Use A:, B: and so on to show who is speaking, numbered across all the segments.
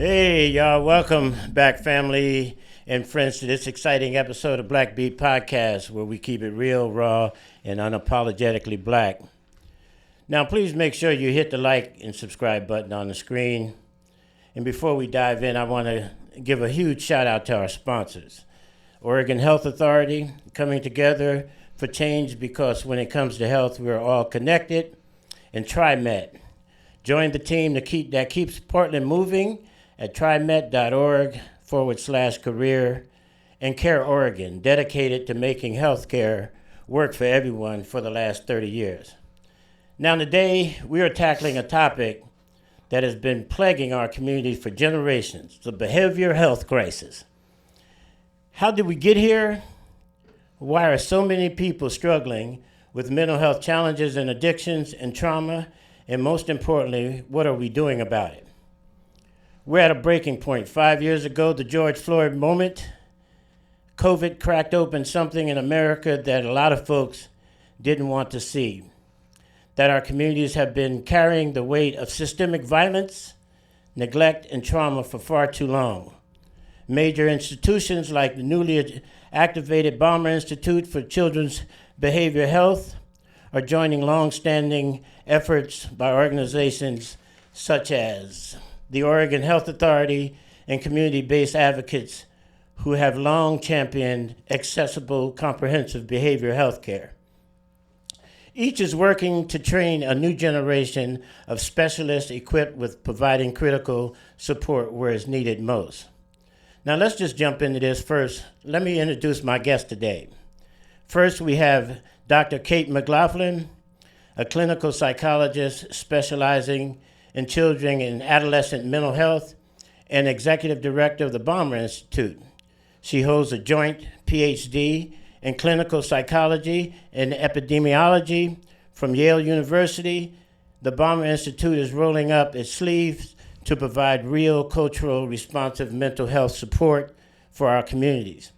A: Hey, y'all, welcome back, family and friends, to this exciting episode of Black Beat Podcast, where we keep it real, raw, and unapologetically black. Now, please make sure you hit the like and subscribe button on the screen. And before we dive in, I want to give a huge shout out to our sponsors. Oregon Health Authority, coming together for change because when it comes to health, we're all connected. And TriMet. Join the team that keeps Portland moving at trimet.org/career, and Care Oregon, dedicated to making healthcare work for everyone for the last 30 years. Now, today, we are tackling a topic that has been plaguing our community for generations, the behavioral health crisis. How did we get here? Why are so many people struggling with mental health challenges and addictions and trauma? And most importantly, what are we doing about it? We're at a breaking point. 5 years ago, the George Floyd moment, COVID cracked open something in America that a lot of folks didn't want to see. That our communities have been carrying the weight of systemic violence, neglect, and trauma for far too long. Major institutions like the newly activated Ballmer Institute for Children's Behavioral Health are joining long-standing efforts by organizations such as the Oregon Health Authority and community-based advocates who have long championed accessible, comprehensive behavioral health care. Each is working to train a new generation of specialists equipped with providing critical support where it's needed most. Now let's just jump into this first. Let me introduce my guest today. First, we have Dr. Kate McLaughlin, a clinical psychologist specializing in children and adolescent mental health and executive director of the Ballmer Institute. She holds a joint PhD in clinical psychology and epidemiology from Yale University. The Ballmer Institute is rolling up its sleeves to provide real cultural responsive mental health support for our communities.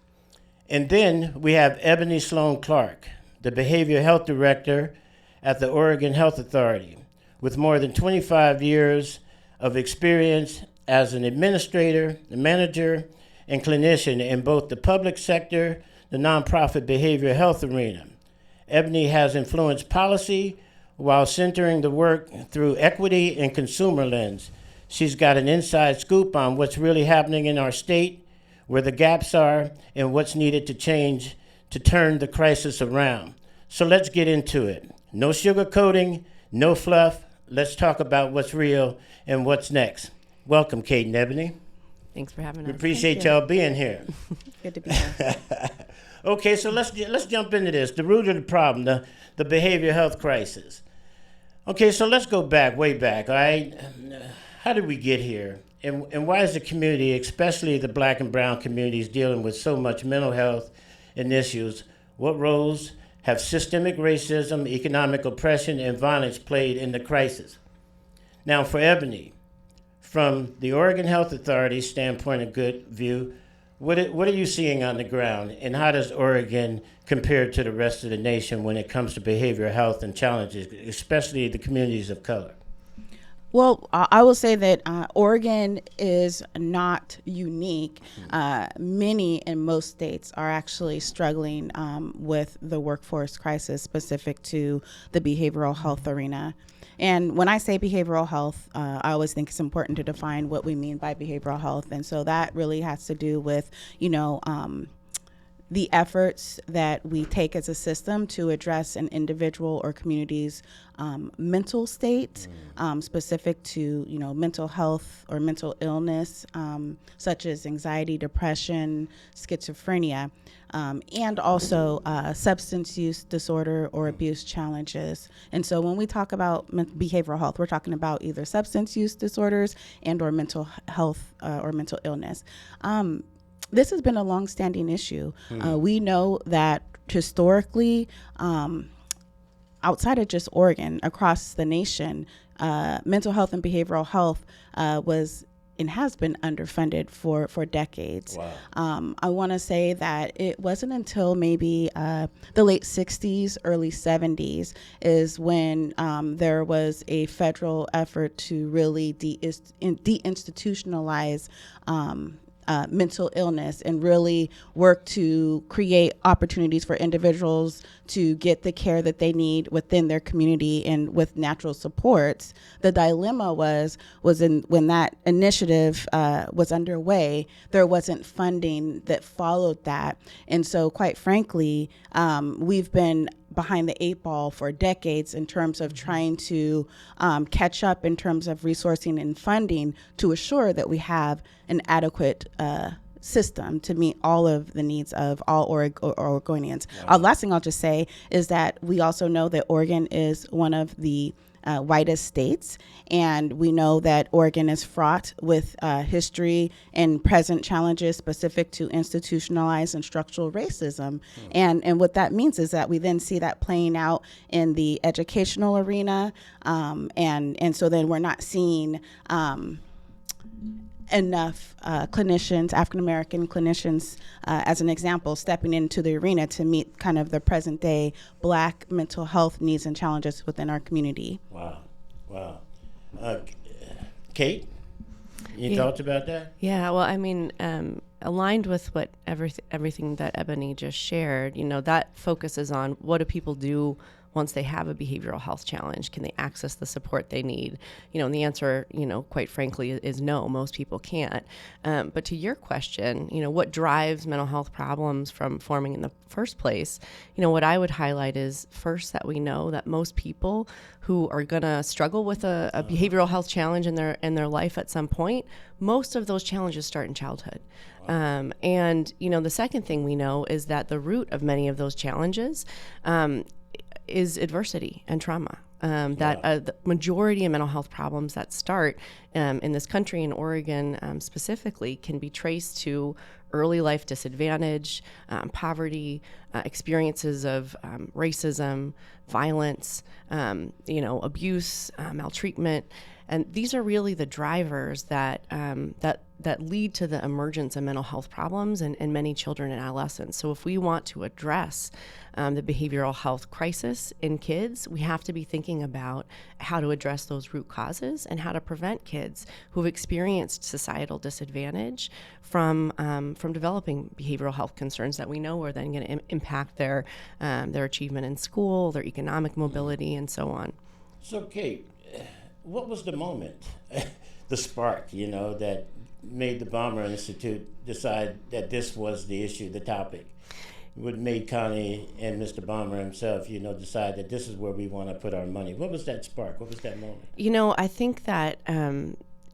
A: And then we have Ebony Clarke, the behavioral health director at the Oregon Health Authority, with more than 25 years of experience as an administrator, manager, and clinician in both the public sector, the nonprofit behavioral health arena. Ebony has influenced policy while centering the work through equity and consumer lens. She's got an inside scoop on what's really happening in our state, where the gaps are, and what's needed to change to turn the crisis around. So let's get into it. No sugarcoating, no fluff. Let's talk about what's real and what's next. Welcome, Kate and Ebony.
B: Thanks for having us.
A: We appreciate y'all being here.
B: Good to be here.
A: Okay, so let's jump into this. The root of the problem, the behavioral health crisis. Okay, so let's go back, way back, all right? How did we get here? And why is the community, especially the black and brown communities, dealing with so much mental health and issues? What roles have systemic racism, economic oppression, and violence played in the crisis? Now, for Ebony, from the Oregon Health Authority's standpoint of good view, what are you seeing on the ground, and how does Oregon compare to the rest of the nation when it comes to behavioral health and challenges, especially the communities of color?
C: Well, I will say that Oregon is not unique. Many and most states are actually struggling with the workforce crisis specific to the behavioral health arena. And when I say behavioral health, I always think it's important to define what we mean by behavioral health. And so that really has to do with, the efforts that we take as a system to address an individual or community's mental state, specific to mental health or mental illness, such as anxiety, depression, schizophrenia, and also substance use disorder or abuse challenges. And so when we talk about behavioral health, we're talking about either substance use disorders and or mental health or mental illness. This has been a long-standing issue. We know that historically, outside of just Oregon, across the nation, mental health and behavioral health was and has been underfunded for decades.
A: Wow.
C: I want to say that it wasn't until maybe the late 60s, early 70s is when there was a federal effort to really deinstitutionalize mental illness and really work to create opportunities for individuals to get the care that they need within their community and with natural supports. The dilemma was when that initiative was underway, there wasn't funding that followed that. And so quite frankly, we've been behind the eight ball for decades in terms of trying to catch up in terms of resourcing and funding to assure that we have an adequate system to meet all of the needs of all Oregonians.
A: Wow.
C: Last thing I'll just say is that we also know that Oregon is one of the whitest states, and we know that Oregon is fraught with history and present challenges specific to institutionalized and structural racism. And what that means is that we then see that playing out in the educational arena, and so then we're not seeing enough clinicians, African-American clinicians, as an example, stepping into the arena to meet kind of the present day Black mental health needs and challenges within our community.
A: Wow. Wow. Kate, you
B: Yeah.
A: talked about that?
B: Yeah, well, I mean, aligned with what everything that Ebony just shared, that focuses on what do people do once they have a behavioral health challenge. Can they access the support they need? And the answer, quite frankly, is no, most people can't. But to your question, what drives mental health problems from forming in the first place? What I would highlight is first that we know that most people who are going to struggle with a behavioral health challenge in their life at some point, most of those challenges start in childhood. And the second thing we know is that the root of many of those challenges is adversity and trauma. The majority of mental health problems that start in this country, in Oregon specifically, can be traced to early life disadvantage, poverty, experiences of racism, violence, abuse, maltreatment. And these are really the drivers that lead to the emergence of mental health problems in many children and adolescents. So if we want to address the behavioral health crisis in kids, we have to be thinking about how to address those root causes and how to prevent kids who've experienced societal disadvantage from developing behavioral health concerns that we know are then going to impact their achievement in school, their economic mobility, and so on.
A: So, Kate, what was the moment, the spark, that made the Ballmer Institute decide that this was the issue, the topic? What made Connie and Mr. Ballmer himself, decide that this is where we want to put our money? What was that spark? What was that moment?
B: I think that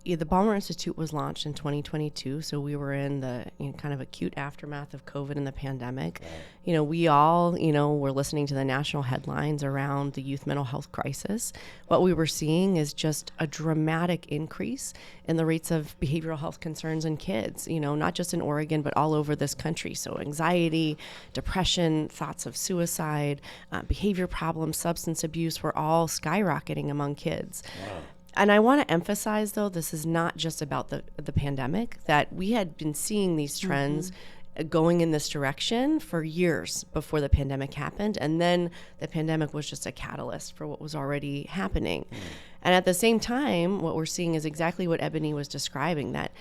B: the Ballmer Institute was launched in 2022, so we were in the kind of acute aftermath of COVID and the pandemic. Right. We all, were listening to the national headlines around the youth mental health crisis. What we were seeing is just a dramatic increase in the rates of behavioral health concerns in kids, not just in Oregon, but all over this country. So anxiety, depression, thoughts of suicide, behavior problems, substance abuse were all skyrocketing among kids. Wow. And I want to emphasize, though, this is not just about the pandemic, that we had been seeing these trends going in this direction for years before the pandemic happened. And then the pandemic was just a catalyst for what was already happening. And at the same time, what we're seeing is exactly what Ebony was describing, that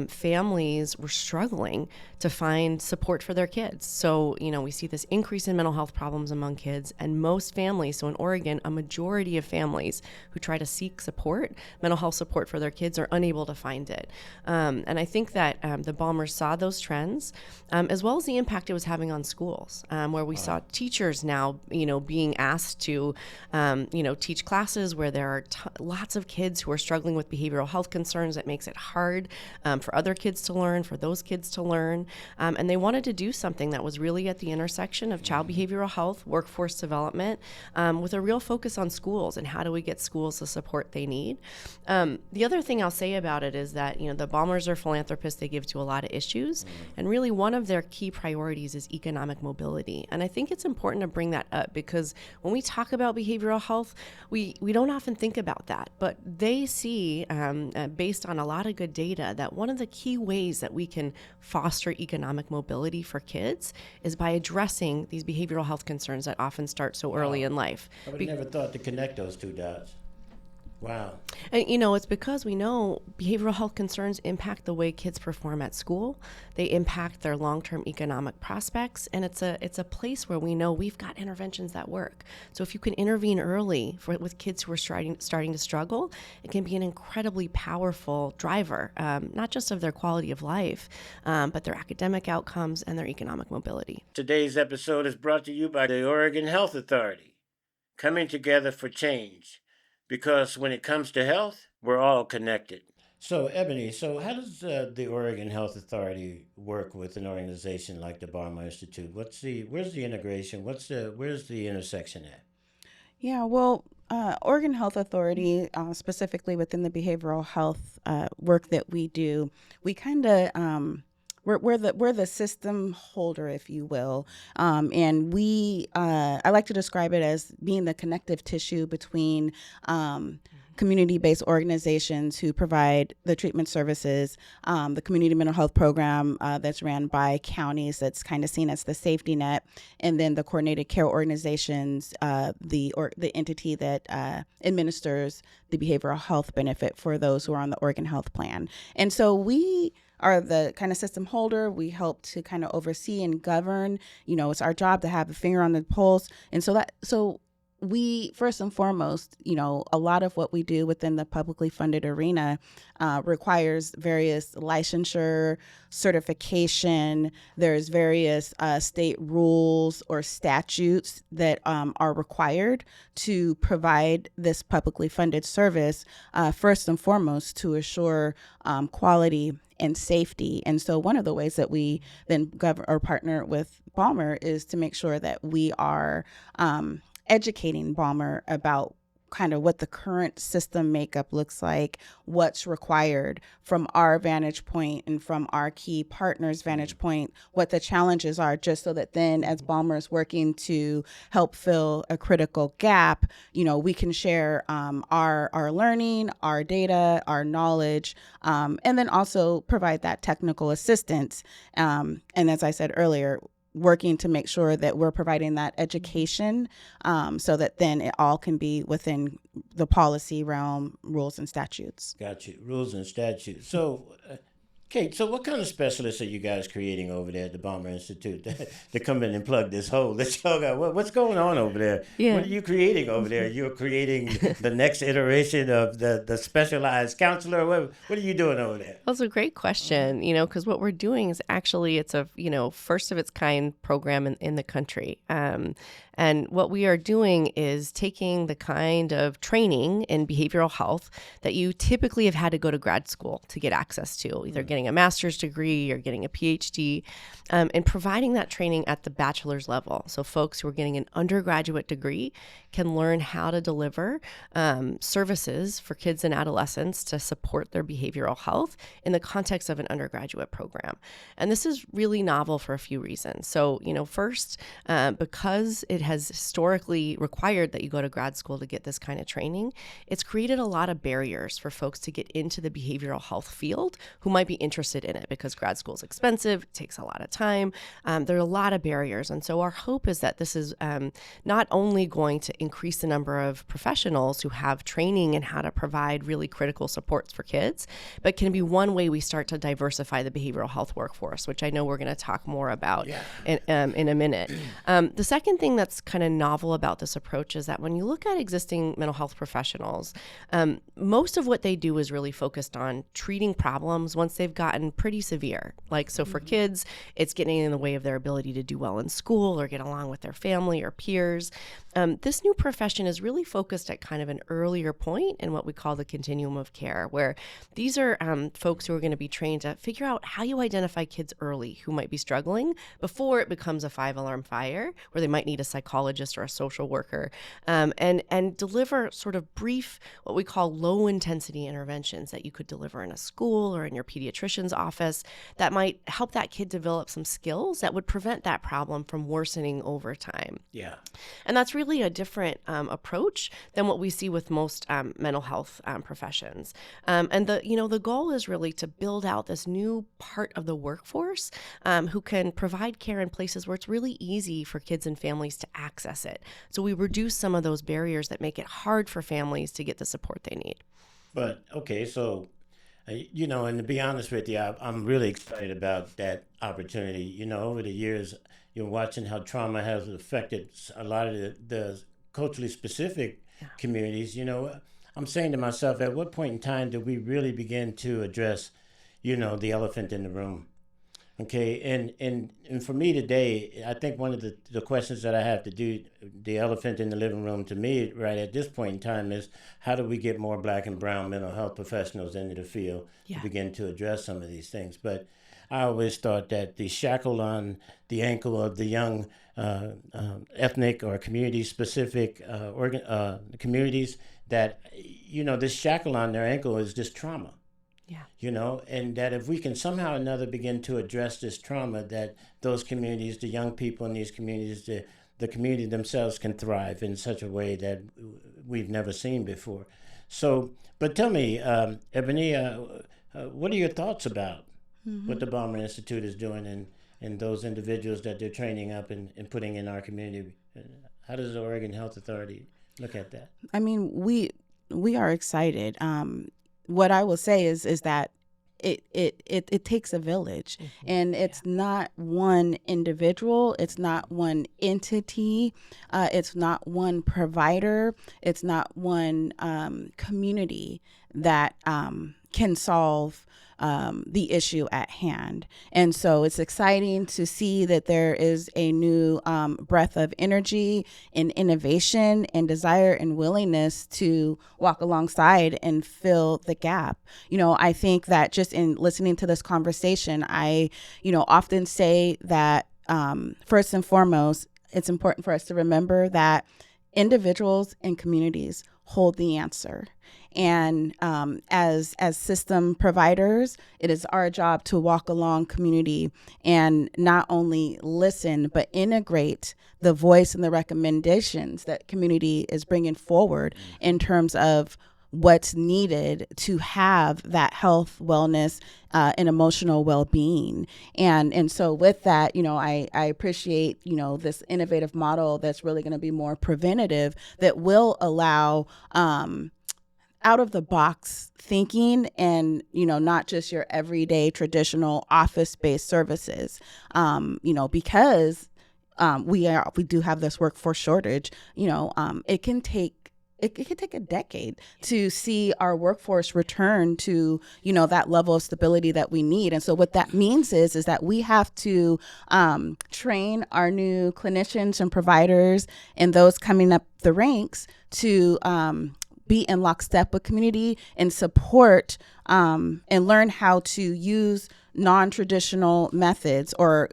B: families were struggling to find support for their kids. So, we see this increase in mental health problems among kids, and most families, so in Oregon, a majority of families who try to seek support, mental health support for their kids, are unable to find it. And I think that the Ballmers saw those trends, as well as the impact it was having on schools, where we saw teachers now, being asked to, teach classes where there are lots of kids who are struggling with behavioral health concerns. That makes it hard for other kids to learn, for those kids to learn. And they wanted to do something that was really at the intersection of child behavioral health, workforce development, with a real focus on schools and how do we get schools the support they need. The other thing I'll say about it is that, the Ballmers are philanthropists. They give to a lot of issues. And really one of their key priorities is economic mobility. And I think it's important to bring that up because when we talk about behavioral health, we don't often think about about that, but they see, based on a lot of good data, that one of the key ways that we can foster economic mobility for kids is by addressing these behavioral health concerns that often start so early in life.
A: I would have never thought to connect those two dots. Wow.
B: And, it's because we know behavioral health concerns impact the way kids perform at school. They impact their long-term economic prospects. And it's a place where we know we've got interventions that work. So if you can intervene early with kids who are starting to struggle, it can be an incredibly powerful driver, not just of their quality of life, but their academic outcomes and their economic mobility.
A: Today's episode is brought to you by the Oregon Health Authority, coming together for change. Because when it comes to health, we're all connected. So, Ebony, how does the Oregon Health Authority work with an organization like the Ballmer Institute? Where's the integration? Where's the intersection at?
C: Yeah, well, Oregon Health Authority, specifically within the behavioral health work that we do, we kind of we're the system holder, if you will, and I like to describe it as being the connective tissue between community-based organizations who provide the treatment services, the community mental health program that's ran by counties, that's kind of seen as the safety net, and then the coordinated care organizations, the entity that administers the behavioral health benefit for those who are on the Oregon Health Plan. And so we are the kind of system holder. We help to kind of oversee and govern. It's our job to have a finger on the pulse. And so we, first and foremost, a lot of what we do within the publicly funded arena requires various licensure, certification. There's various state rules or statutes that are required to provide this publicly funded service, first and foremost, to assure quality and safety. And so one of the ways that we then govern or partner with Ballmer is to make sure that we are educating Ballmer about kind of what the current system makeup looks like, what's required from our vantage point and from our key partners' vantage point, what the challenges are, just so that then as Ballmer is working to help fill a critical gap, we can share our learning, our data, our knowledge, and then also provide that technical assistance. And as I said earlier, working to make sure that we're providing that education so that then it all can be within the policy realm, rules and statutes.
A: Got you. Rules and statutes. So, Kate, so what kind of specialists are you guys creating over there at the Ballmer Institute to come in and plug this hole that y'all got? What's going on over there?
B: Yeah.
A: What are you creating over there? You're creating the next iteration of the specialized counselor? What are you doing over there?
B: That's a great question, because what we're doing is actually it's a, first of its kind program in the country. And what we are doing is taking the kind of training in behavioral health that you typically have had to go to grad school to get access to, either getting a master's degree or getting a PhD, and providing that training at the bachelor's level. So folks who are getting an undergraduate degree can learn how to deliver services for kids and adolescents to support their behavioral health in the context of an undergraduate program. And this is really novel for a few reasons. So, first, because it has historically required that you go to grad school to get this kind of training, it's created a lot of barriers for folks to get into the behavioral health field who might be interested in it, because grad school is expensive, it takes a lot of time. There are a lot of barriers. And so our hope is that this is not only going to increase the number of professionals who have training in how to provide really critical supports for kids, but can be one way we start to diversify the behavioral health workforce, which I know we're going to talk more about in a minute. The second thing that's kind of novel about this approach is that when you look at existing mental health professionals, most of what they do is really focused on treating problems once they've gotten pretty severe. So for kids, it's getting in the way of their ability to do well in school or get along with their family or peers. This new profession is really focused at kind of an earlier point in what we call the continuum of care, where these are folks who are going to be trained to figure out how you identify kids early who might be struggling before it becomes a 5-alarm fire, where they might need a psychologist or a social worker, and deliver sort of brief, what we call low intensity interventions that you could deliver in a school or in your pediatrician's pediatrician's office that might help that kid develop some skills that would prevent that problem from worsening over time.
A: Yeah.
B: And that's really a different approach than what we see with most mental health professions. And the goal is really to build out this new part of the workforce who can provide care in places where it's really easy for kids and families to access it. So we reduce some of those barriers that make it hard for families to get the support they need.
A: But okay, so and to be honest with you, I'm really excited about that opportunity. Over the years, you're watching how trauma has affected a lot of the culturally specific communities. I'm saying to myself, at what point in time do we really begin to address, the elephant in the room? Okay, and for me today, I think one of the questions that I have to do, the elephant in the living room to me right at this point in time, is how do we get more Black and brown mental health professionals into the field to begin to address some of these things. But I always thought that the shackle on the ankle of the young ethnic or community-specific communities, that, this shackle on their ankle is just trauma.
B: Yeah.
A: And that if we can somehow or another begin to address this trauma, that those communities, the young people in these communities, the community themselves can thrive in such a way that we've never seen before. So, but tell me, Ebony, what are your thoughts about what the Ballmer Institute is doing and those individuals that they're training up and putting in our community? How does the Oregon Health Authority look at that?
C: I mean, we are excited. What I will say is that it takes a village, and it's not one individual, it's not one entity, it's not one provider, it's not one community that can solve the issue at hand. And so it's exciting to see that there is a new breath of energy and innovation and desire and willingness to walk alongside and fill the gap. I think that just in listening to this conversation, I, often say that first and foremost, it's important for us to remember that individuals and communities hold the answer. And as system providers, it is our job to walk along community and not only listen, but integrate the voice and the recommendations that community is bringing forward in terms of what's needed to have that health, wellness, and emotional well-being. And so with that, I appreciate, this innovative model that's really going to be more preventative, that will allow out of the box thinking and, not just your everyday traditional office-based services, because we do have this workforce shortage. It can take a decade to see our workforce return to, that level of stability that we need. And so what that means is that we have to train our new clinicians and providers and those coming up the ranks to be in lockstep with community and support and learn how to use non-traditional methods or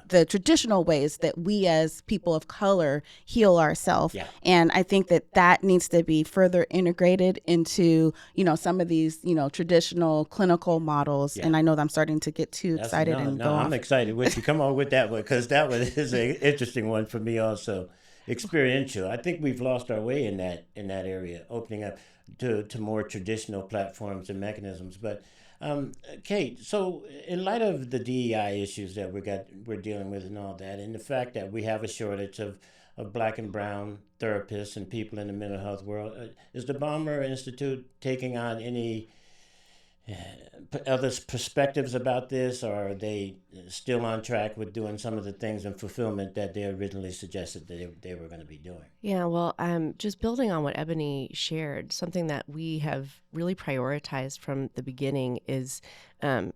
C: the traditional ways that we as people of color heal ourselves.
A: Yeah.
C: And I think that needs to be further integrated into, some of these, traditional clinical models.
A: Yeah.
C: And I know that I'm starting to get too excited and go off.
A: I'm excited with you. Come on with that one, because that one is an interesting one for me also. Experiential. I think we've lost our way in that area, opening up to more traditional platforms and mechanisms. But Kate, so in light of the DEI issues that we're dealing with and all that, and the fact that we have a shortage of Black and brown therapists and people in the mental health world, is the Ballmer Institute taking on any other perspectives about this, or are they still on track with doing some of the things and fulfillment that they originally suggested that they were going to be doing?
B: Yeah, well, just building on what Ebony shared, something that we have really prioritized from the beginning is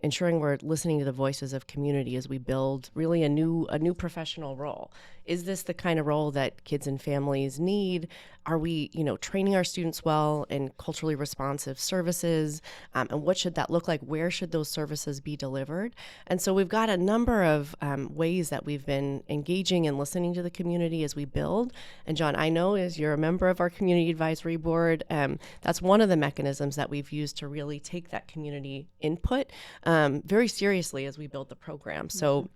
B: ensuring we're listening to the voices of community as we build really a new professional role. Is this the kind of role that kids and families need? Are we, training our students well in culturally responsive services? And what should that look like? Where should those services be delivered? And so we've got a number of ways that we've been engaging and listening to the community as we build. And John, I know as you're a member of our community advisory board, that's one of the mechanisms that we've used to really take that community input very seriously as we build the program. So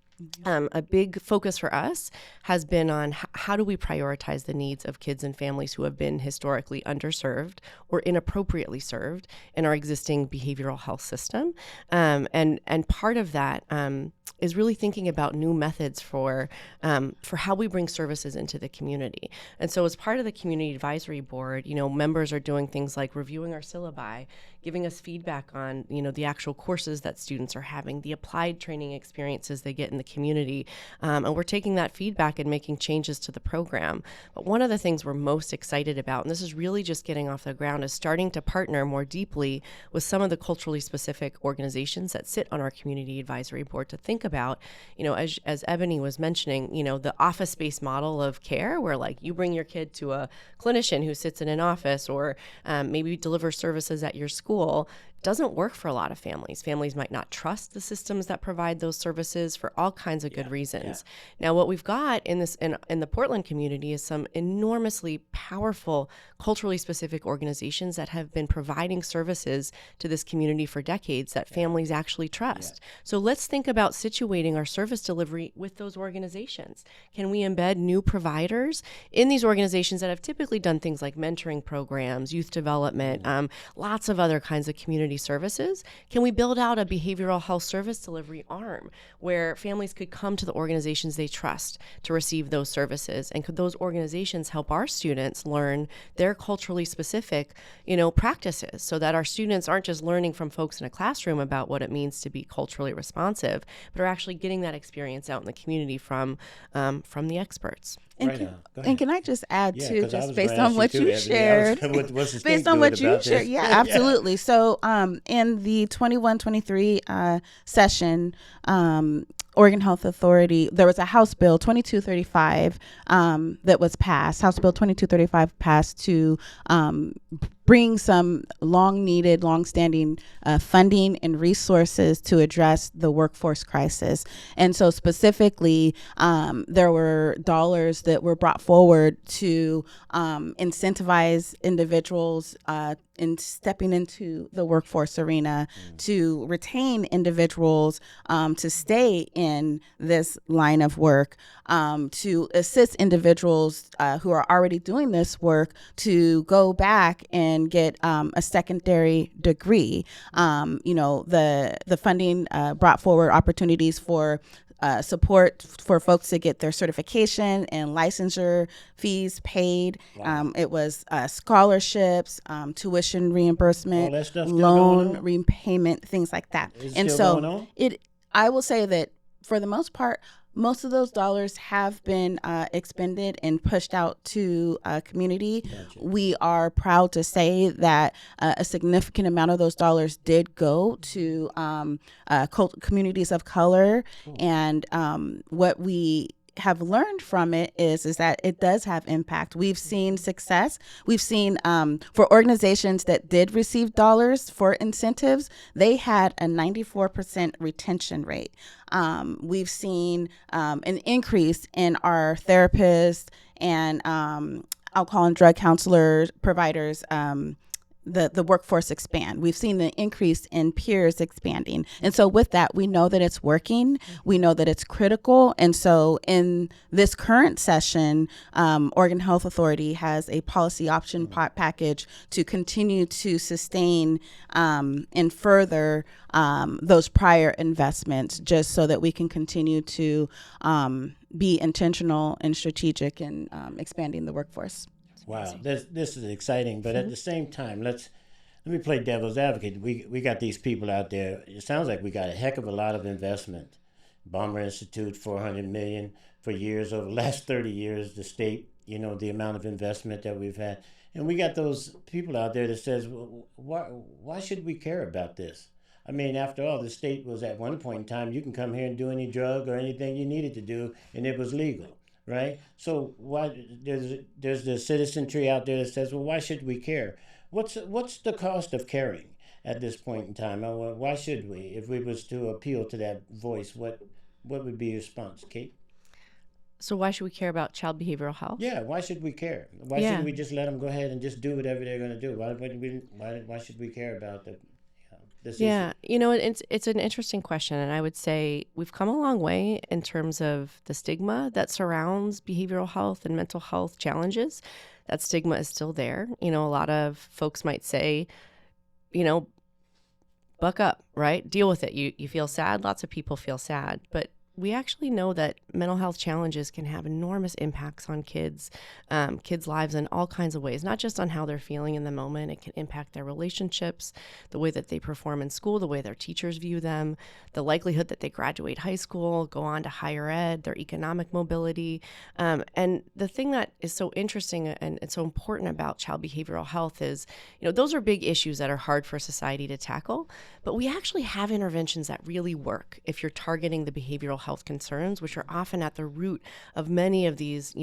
B: a big focus for us has been on how do we prioritize the needs of kids and families who have been historically underserved or inappropriately served in our existing behavioral health system. And part of that is really thinking about new methods for how we bring services into the community. And so as part of the community advisory board, members are doing things like reviewing our syllabi, giving us feedback on, the actual courses that students are having, the applied training experiences they get in the community. And we're taking that feedback and making changes to the program. But one of the things we're most excited about, and this is really just getting off the ground, is starting to partner more deeply with some of the culturally specific organizations that sit on our community advisory board to think about, as Ebony was mentioning, the office-based model of care where you bring your kid to a clinician who sits in an office or maybe deliver services at your school doesn't work for a lot of families. Families might not trust the systems that provide those services for all kinds of good reasons. Now, what we've got in the Portland community is some enormously powerful, culturally specific organizations that have been providing services to this community for decades that families actually trust. So let's think about situating our service delivery with those organizations. Can we embed new providers in these organizations that have typically done things like mentoring programs, youth development, lots of other kinds of community services? Can we build out a behavioral health service delivery arm where families could come to the organizations they trust to receive those services? And could those organizations help our students learn their culturally specific, practices so that our students aren't just learning from folks in a classroom about what it means to be culturally responsive, but are actually getting that experience out in the community from the experts?
C: And can I just add too, just based on what you shared, based on what you shared, absolutely. So in the 21-23 session, Oregon Health Authority, there was a House Bill 2235 that was passed. House Bill 2235 passed to bring some long-standing funding and resources to address the workforce crisis. And so specifically, there were dollars that were brought forward to incentivize individuals in stepping into the workforce arena, to retain individuals to stay in this line of work, to assist individuals who are already doing this work to go back and get a secondary degree. The funding brought forward opportunities for support for folks to get their certification and licensure fees paid. It was scholarships, tuition reimbursement, loan repayment, things like that. And so I will say that for the most part, most of those dollars have been expended and pushed out to community. Gotcha. We are proud to say that a significant amount of those dollars did go to communities of color. Cool. And what we have learned from it is that it does have impact. We've seen success. We've seen for organizations that did receive dollars for incentives, they had a 94% retention rate. We've seen an increase in our therapists and alcohol and drug counselors, providers, the workforce expand. We've seen the increase in peers expanding. And so with that, we know that it's working. We know that it's critical. And so in this current session, Oregon Health Authority has a policy option package to continue to sustain and further those prior investments, just so that we can continue to be intentional and strategic in expanding the workforce.
A: Wow, this is exciting, but at the same time, let me play devil's advocate. We got these people out there. It sounds like we got a heck of a lot of investment. Ballmer Institute, $400 million for years, over the last 30 years, the state, the amount of investment that we've had. And we got those people out there that says, well, why should we care about this? I mean, after all, the state was at one point in time, you can come here and do any drug or anything you needed to do, and it was legal. Right? So why there's the citizen tree out there that says, well, why should we care? What's the cost of caring at this point in time? Why should we? If we was to appeal to that voice, what would be your response, Kate?
B: So why should we care about child behavioral health?
A: Yeah, why should we care? Why shouldn't we just let them go ahead and just do whatever they're going to do? Why should we care about the this
B: Yeah,
A: issue?
B: it's an interesting question, and I would say we've come a long way in terms of the stigma that surrounds behavioral health and mental health challenges. That stigma is still there. A lot of folks might say, you know, buck up, right? Deal with it. You feel sad. Lots of people feel sad, but we actually know that mental health challenges can have enormous impacts on kids' lives in all kinds of ways, not just on how they're feeling in the moment. It can impact their relationships, the way that they perform in school, the way their teachers view them, the likelihood that they graduate high school, go on to higher ed, their economic mobility. And the thing that is so interesting and it's so important about child behavioral health is, those are big issues that are hard for society to tackle, but we actually have interventions that really work if you're targeting the behavioral health concerns, which are often at the root of many of these,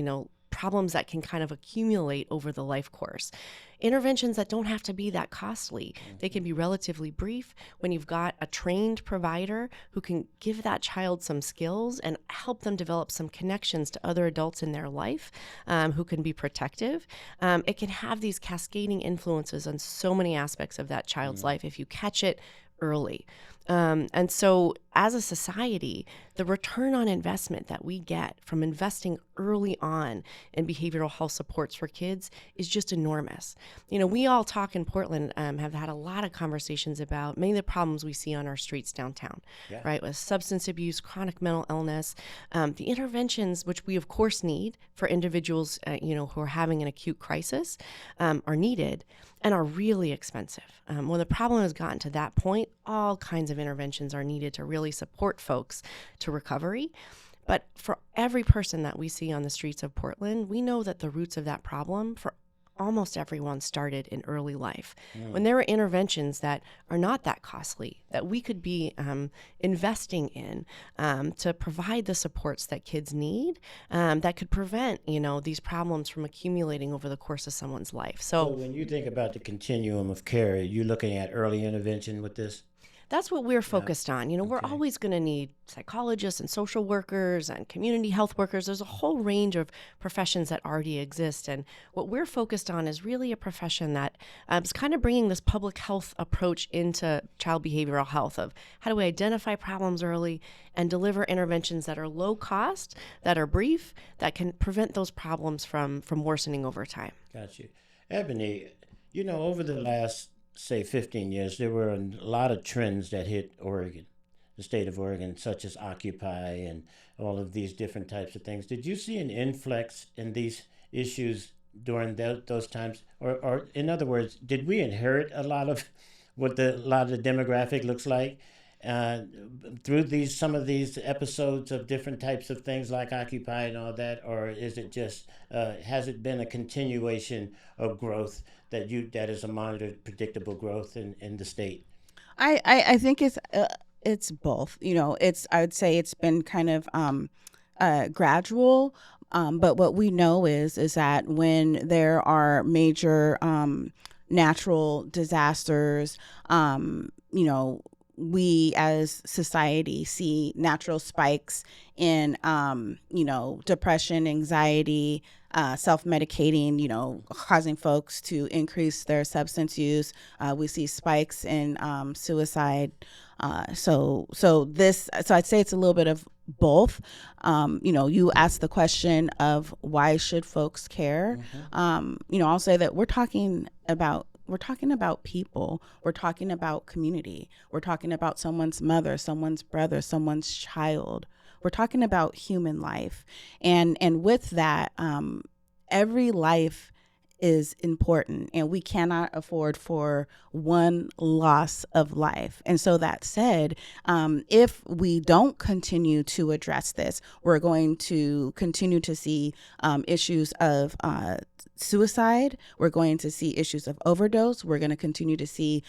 B: problems that can kind of accumulate over the life course. Interventions that don't have to be that costly. They can be relatively brief when you've got a trained provider who can give that child some skills and help them develop some connections to other adults in their life who can be protective. It can have these cascading influences on so many aspects of that child's life if you catch it early. And so as a society, the return on investment that we get from investing early on in behavioral health supports for kids is just enormous. We all talk in Portland, have had a lot of conversations about many of the problems we see on our streets downtown, right? With substance abuse, chronic mental illness, the interventions, which we of course need for individuals, who are having an acute crisis, are needed and are really expensive. When the problem has gotten to that point, all kinds of interventions are needed to really support folks to recovery. But for every person that we see on the streets of Portland, we know that the roots of that problem for almost everyone started in early life. When there are interventions that are not that costly, that we could be investing in to provide the supports that kids need, that could prevent, these problems from accumulating over the course of someone's life.
A: So when you think about the continuum of care, are you looking at early intervention with this?
B: That's what we're focused on. We're always going to need psychologists and social workers and community health workers. There's a whole range of professions that already exist. And what we're focused on is really a profession that is kind of bringing this public health approach into child behavioral health of how do we identify problems early and deliver interventions that are low cost, that are brief, that can prevent those problems from worsening over time.
A: Got you. Ebony, over the last say 15 years, there were a lot of trends that hit Oregon, the state of Oregon, such as Occupy and all of these different types of things. Did you see an influx in these issues during those times? Or in other words, did we inherit a lot of what a lot of the demographic looks like through some of these episodes of different types of things like Occupy and all that? Or is it just, has it been a continuation of growth that is a monitored, predictable growth in the state?
C: I think it's both. I would say it's been kind of gradual. But what we know is that when there are major natural disasters, we as society see natural spikes in, depression, anxiety, self-medicating, causing folks to increase their substance use. We see spikes in suicide. So I'd say it's a little bit of both. You asked the question of why should folks care? I'll say that we're talking about people. We're talking about community. We're talking about someone's mother, someone's brother, someone's child. We're talking about human life. And with that, every life is important, and we cannot afford for one loss of life. And so that said, if we don't continue to address this, we're going to continue to see issues of suicide. We're going to see issues of overdose. We're going to continue to see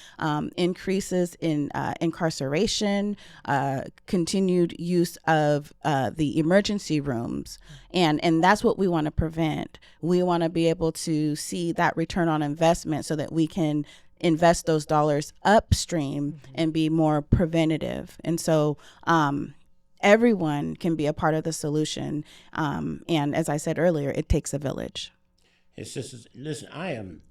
C: increases in incarceration, continued use of the emergency rooms. And that's what we want to prevent. We want to be able to see that return on investment so that we can invest those dollars upstream and be more preventative. And so everyone can be a part of the solution. And as I said earlier, it takes a village.
A: It's just, listen, I am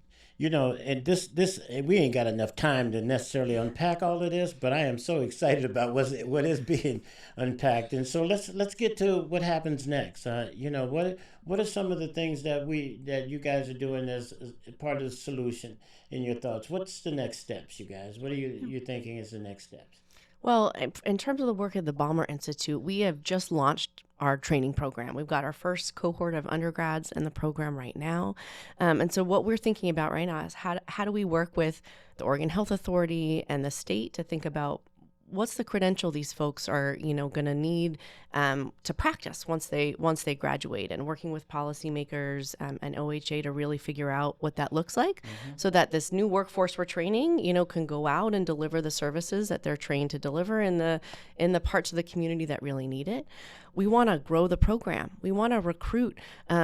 A: And this we ain't got enough time to necessarily unpack all of this, but I am so excited about what is being unpacked. And so let's get to what happens next. What are some of the things that you guys are doing as part of the solution in your thoughts? What's the next steps, you guys? What are you thinking is the next steps?
B: Well, in terms of the work at the Ballmer Institute, we have just launched our training program. We've got our first cohort of undergrads in the program right now. And so what we're thinking about right now is how do we work with the Oregon Health Authority and the state to think about what's the credential these folks are, going to need to practice once they graduate, and working with policymakers and OHA to really figure out what that looks like, so that this new workforce we're training, can go out and deliver the services that they're trained to deliver in the parts of the community that really need it. We want to grow the program. We want to recruit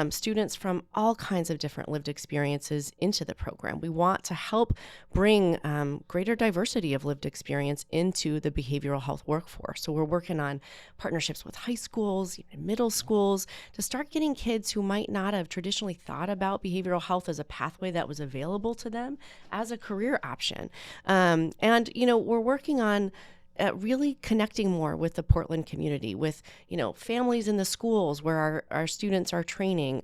B: students from all kinds of different lived experiences into the program. We want to help bring greater diversity of lived experience into the behavioral health workforce. So we're working on partnerships with high schools, even middle schools, to start getting kids who might not have traditionally thought about behavioral health as a pathway that was available to them as a career option. We're working on really connecting more with the Portland community, with families in the schools where our students are training,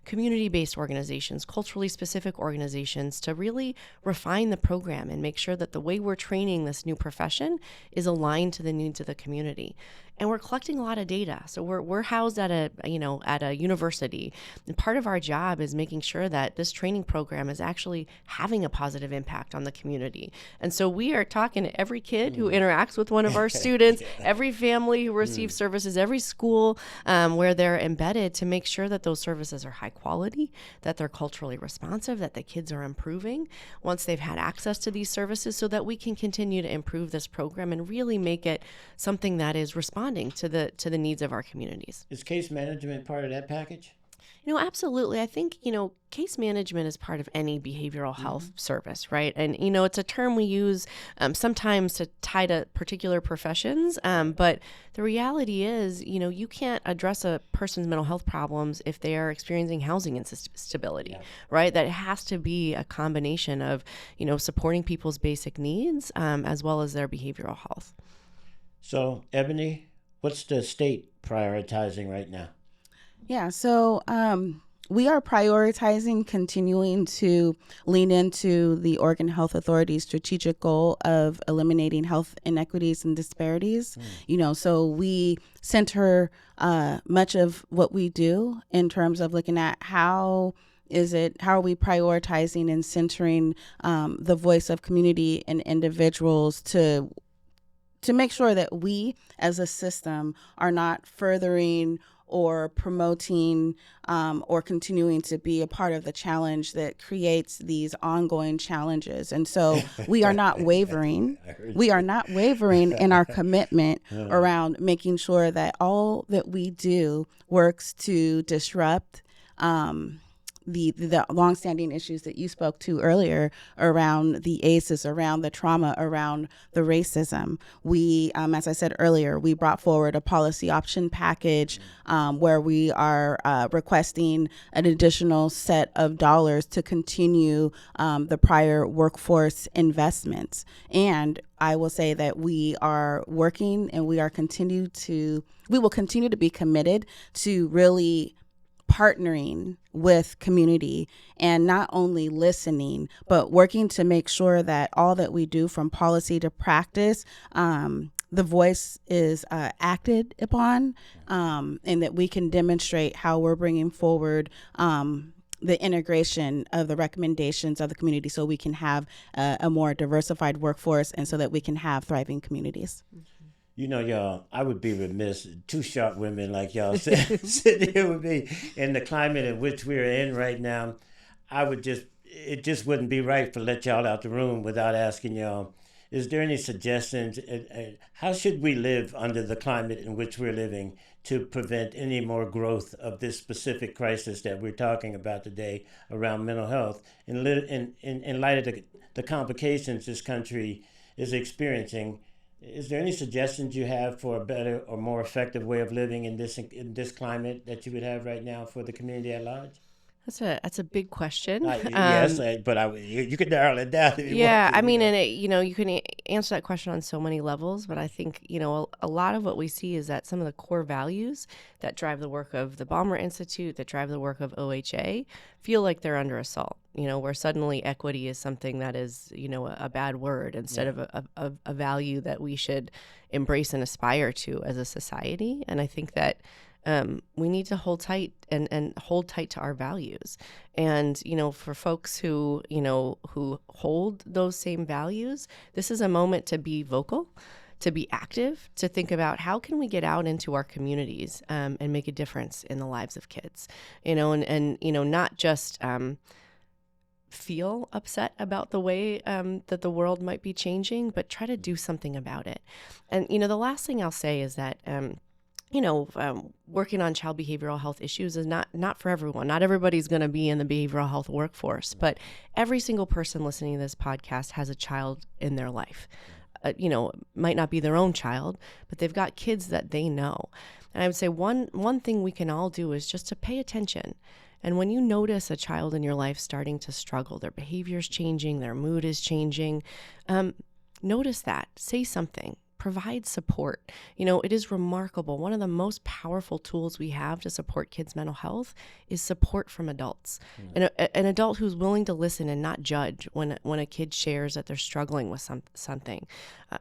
B: community-based organizations, culturally specific organizations, to really refine the program and make sure that the way we're training this new profession is aligned to the needs of the community. And we're collecting a lot of data. So we're housed at a university, and part of our job is making sure that this training program is actually having a positive impact on the community. And so we are talking to every kid who interacts with one of our students, every family who receives services, every school where they're embedded, to make sure that those services are high quality, that they're culturally responsive, that the kids are improving once they've had access to these services, so that we can continue to improve this program and really make it something that is responding to the needs of our communities.
A: Is case management part of that package?
B: Absolutely. I think, case management is part of any behavioral health service, right? And, it's a term we use sometimes to tie to particular professions. But the reality is, you can't address a person's mental health problems if they are experiencing housing instability, right? That it has to be a combination of, supporting people's basic needs as well as their behavioral health.
A: So, Ebony, what's the state prioritizing right now?
C: Yeah, so we are prioritizing continuing to lean into the Oregon Health Authority's strategic goal of eliminating health inequities and disparities. So we center much of what we do in terms of looking at how are we prioritizing and centering the voice of community and individuals to make sure that we as a system are not furthering or promoting or continuing to be a part of the challenge that creates these ongoing challenges. And so we are not wavering. We are not wavering in our commitment around making sure that all that we do works to disrupt the longstanding issues that you spoke to earlier around the ACEs, around the trauma, around the racism. We, as I said earlier, we brought forward a policy option package where we are requesting an additional set of dollars to continue the prior workforce investments. And I will say that we are working and we will continue to be committed to really partnering with community and not only listening, but working to make sure that all that we do from policy to practice, the voice is acted upon, and that we can demonstrate how we're bringing forward the integration of the recommendations of the community so we can have a more diversified workforce and so that we can have thriving communities.
A: Y'all, I would be remiss, two sharp women like y'all sitting here with me in the climate in which we're in right now. It just wouldn't be right to let y'all out the room without asking y'all, is there any suggestions? How should we live under the climate in which we're living to prevent any more growth of this specific crisis that we're talking about today around mental health in light of the complications this country is experiencing? Is there any suggestions you have for a better or more effective way of living in this climate that you would have right now for the community at large?
B: That's a big question.
A: Yes, but you can narrow it down if you want
B: Yeah,
A: to,
B: I mean, and you can answer that question on so many levels, but I think, a lot of what we see is that some of the core values that drive the work of the Ballmer Institute, that drive the work of OHA, feel like they're under assault, where suddenly equity is something that is, a bad word instead of a value that we should embrace and aspire to as a society. And I think that we need to hold tight and hold tight to our values. And, for folks who hold those same values, this is a moment to be vocal, to be active, to think about how can we get out into our communities and make a difference in the lives of kids, and not just feel upset about the way that the world might be changing, but try to do something about it. And, the last thing I'll say is that, working on child behavioral health issues is not for everyone. Not everybody's going to be in the behavioral health workforce, but every single person listening to this podcast has a child in their life. Might not be their own child, but they've got kids that they know. And I would say one thing we can all do is just to pay attention. And when you notice a child in your life starting to struggle, their behavior's changing, their mood is changing, notice that, say something. Provide support. It is remarkable. One of the most powerful tools we have to support kids' mental health is support from adults. And an adult who's willing to listen and not judge when a kid shares that they're struggling with something.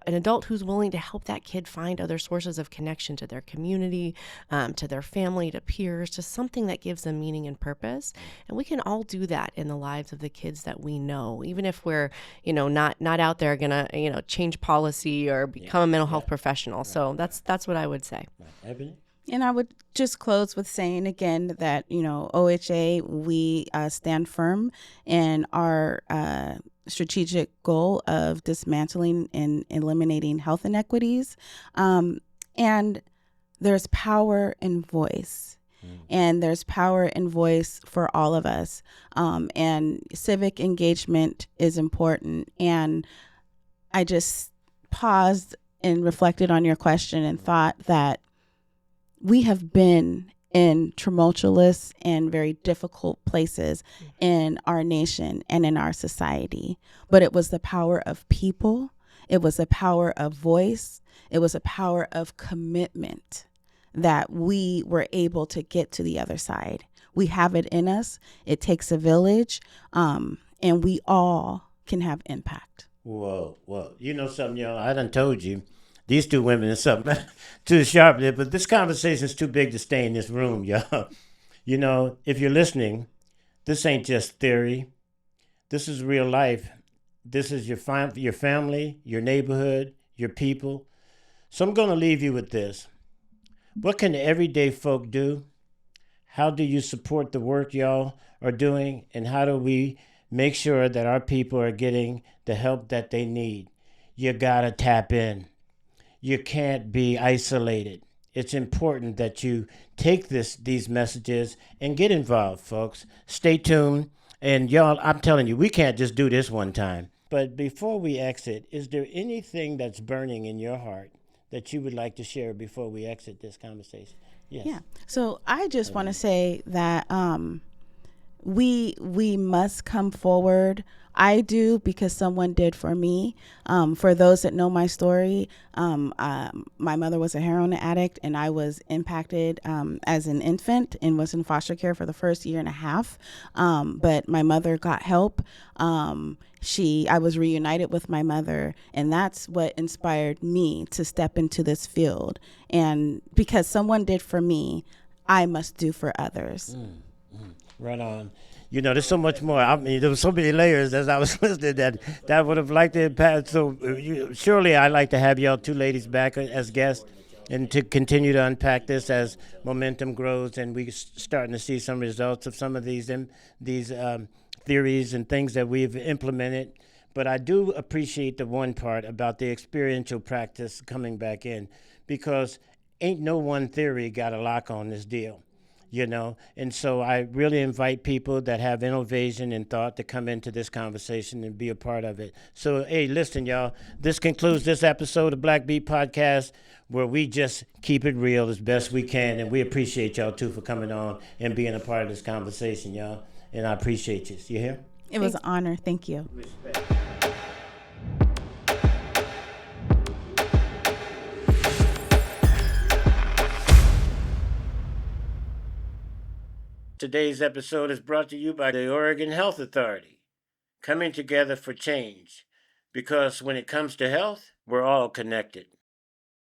B: An adult who's willing to help that kid find other sources of connection to their community, to their family, to peers, to something that gives them meaning and purpose. And we can all do that in the lives of the kids that we know, even if we're, not out there gonna, change policy or become a mental health professional. So that's what I would say.
A: Ebony?
C: And I would just close with saying again that, OHA, we stand firm in our strategic goal of dismantling and eliminating health inequities. And there's power in voice. And there's power in voice for all of us. And civic engagement is important. And I just paused and reflected on your question and thought that we have been in tumultuous and very difficult places in our nation and in our society. But it was the power of people. It was the power of voice. It was a power of commitment that we were able to get to the other side. We have it in us. It takes a village, and we all can have impact.
A: Whoa. You know something, y'all? I done told you. These two women are something too sharp there, but this conversation is too big to stay in this room, y'all. If you're listening, this ain't just theory. This is real life. This is your family, your neighborhood, your people. So I'm going to leave you with this. What can the everyday folk do? How do you support the work y'all are doing? And how do we make sure that our people are getting the help that they need? You got to tap in. You can't be isolated. It's important that you take these messages and get involved, folks. Stay tuned. And y'all, I'm telling you, we can't just do this one time. But before we exit, is there anything that's burning in your heart that you would like to share before we exit this conversation? Yes.
C: Yeah. So I just want to say that we must come forward. I do because someone did for me. For those that know my story, my mother was a heroin addict, and I was impacted as an infant and was in foster care for the first year and a half. But my mother got help. I was reunited with my mother, and that's what inspired me to step into this field. And because someone did for me, I must do for others.
A: Right on. There's so much more. I mean, there were so many layers as I was listening that I would have liked to pass. So surely I'd like to have y'all two ladies back as guests and to continue to unpack this as momentum grows and we're starting to see some results of some of these theories and things that we've implemented. But I do appreciate the one part about the experiential practice coming back in, because ain't no one theory got a lock on this deal. And so I really invite people that have innovation and thought to come into this conversation and be a part of it. So, hey, listen, y'all, this concludes this episode of Black Beat Podcast, where we just keep it real as best we can. And we appreciate y'all, too, for coming on and being a part of this conversation, y'all. and I appreciate you. You hear?
C: It was an honor. Thank you.
A: Respect. Today's episode is brought to you by the Oregon Health Authority, coming together for change, because when it comes to health, we're all connected.